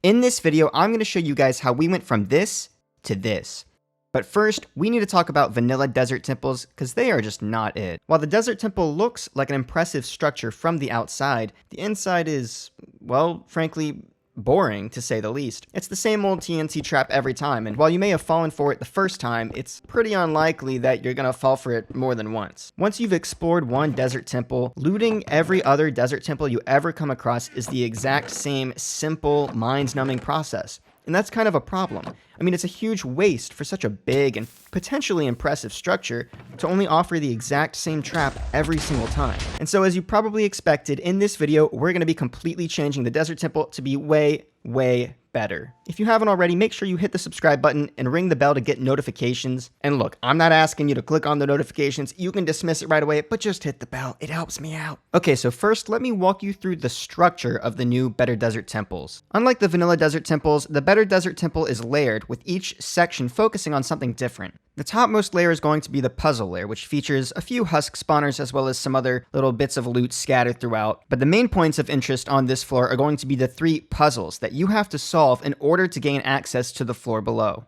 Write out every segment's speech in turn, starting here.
In this video, I'm going to show you guys how we went from this to this. But first, we need to talk about vanilla desert temples, because they are just not it. While the desert temple looks like an impressive structure from the outside, the inside is, well, frankly, boring, to say the least. It's the same old TNT trap every time, and while you may have fallen for it the first time, it's pretty unlikely that you're gonna fall for it more than once. Once you've explored one desert temple, looting every other desert temple you ever come across is the exact same simple, mind-numbing process. And that's kind of a problem. I mean, it's a huge waste for such a big and potentially impressive structure to only offer the exact same trap every single time. And so, as you probably expected, in this video, we're going to be completely changing the desert temple to be way better. If you haven't already, make sure you hit the subscribe button and ring the bell to get notifications. And look, I'm not asking you to click on the notifications. You can dismiss it right away, but just hit the bell. It helps me out. Okay, so first, let me walk you through the structure of the new Better Desert temples. Unlike the vanilla desert temples, the Better Desert temple is layered, with each section focusing on something different. The topmost layer is going to be the puzzle layer, which features a few husk spawners as well as some other little bits of loot scattered throughout. But the main points of interest on this floor are going to be the 3 puzzles that you have to solve in order to gain access to the floor below.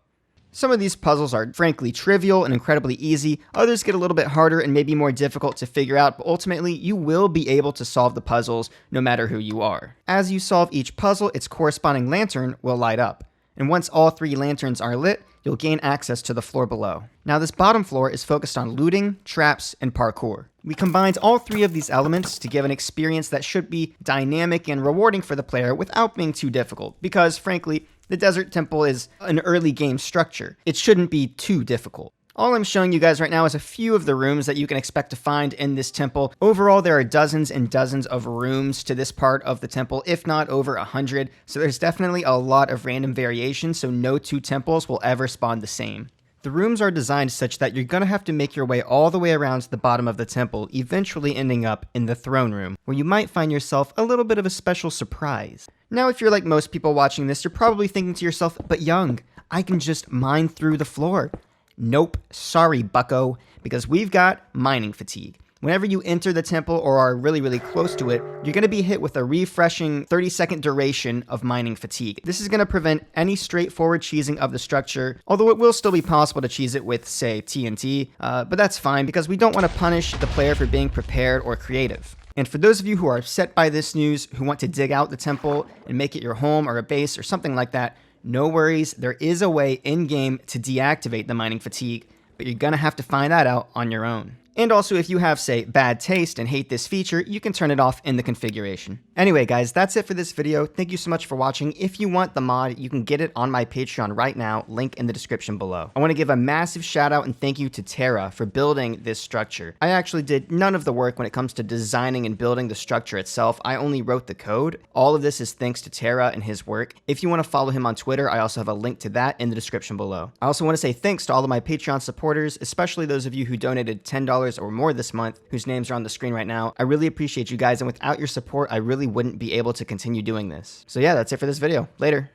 Some of these puzzles are frankly trivial and incredibly easy, others get a little bit harder and maybe more difficult to figure out, but ultimately you will be able to solve the puzzles no matter who you are. As you solve each puzzle, its corresponding lantern will light up. And once all 3 lanterns are lit, you'll gain access to the floor below. Now this bottom floor is focused on looting, traps, and parkour. We combined all 3 of these elements to give an experience that should be dynamic and rewarding for the player without being too difficult, because frankly, the Desert Temple is an early game structure. It shouldn't be too difficult. All I'm showing you guys right now is a few of the rooms that you can expect to find in this temple. Overall, there are dozens and dozens of rooms to this part of the temple, if not over 100. So there's definitely a lot of random variation, so no 2 temples will ever spawn the same. The rooms are designed such that you're going to have to make your way all the way around to the bottom of the temple, eventually ending up in the throne room, where you might find yourself a little bit of a special surprise. Now, if you're like most people watching this, you're probably thinking to yourself, but Young, I can just mine through the floor. Nope, sorry bucko, because we've got mining fatigue. Whenever you enter the temple or are really close to it, you're going to be hit with a refreshing 30-second duration of mining fatigue. This is going to prevent any straightforward cheesing of the structure, although it will still be possible to cheese it with, say, TNT, but that's fine because we don't want to punish the player for being prepared or creative. And for those of you who are upset by this news, who want to dig out the temple and make it your home or a base or something like that, no worries, there is a way in-game to deactivate the mining fatigue, but you're gonna have to find that out on your own. And also, if you have, say, bad taste and hate this feature, you can turn it off in the configuration. Anyway, guys, that's it for this video. Thank you so much for watching. If you want the mod, you can get it on my Patreon right now, link in the description below. I want to give a massive shout out and thank you to Tara for building this structure. I actually did none of the work when it comes to designing and building the structure itself. I only wrote the code. All of this is thanks to Tara and his work. If you want to follow him on Twitter, I also have a link to that in the description below. I also want to say thanks to all of my Patreon supporters, especially those of you who donated $10 or more this month, whose names are on the screen right now. I really appreciate you guys, and without your support, I really wouldn't be able to continue doing this. So yeah, that's it for this video. Later.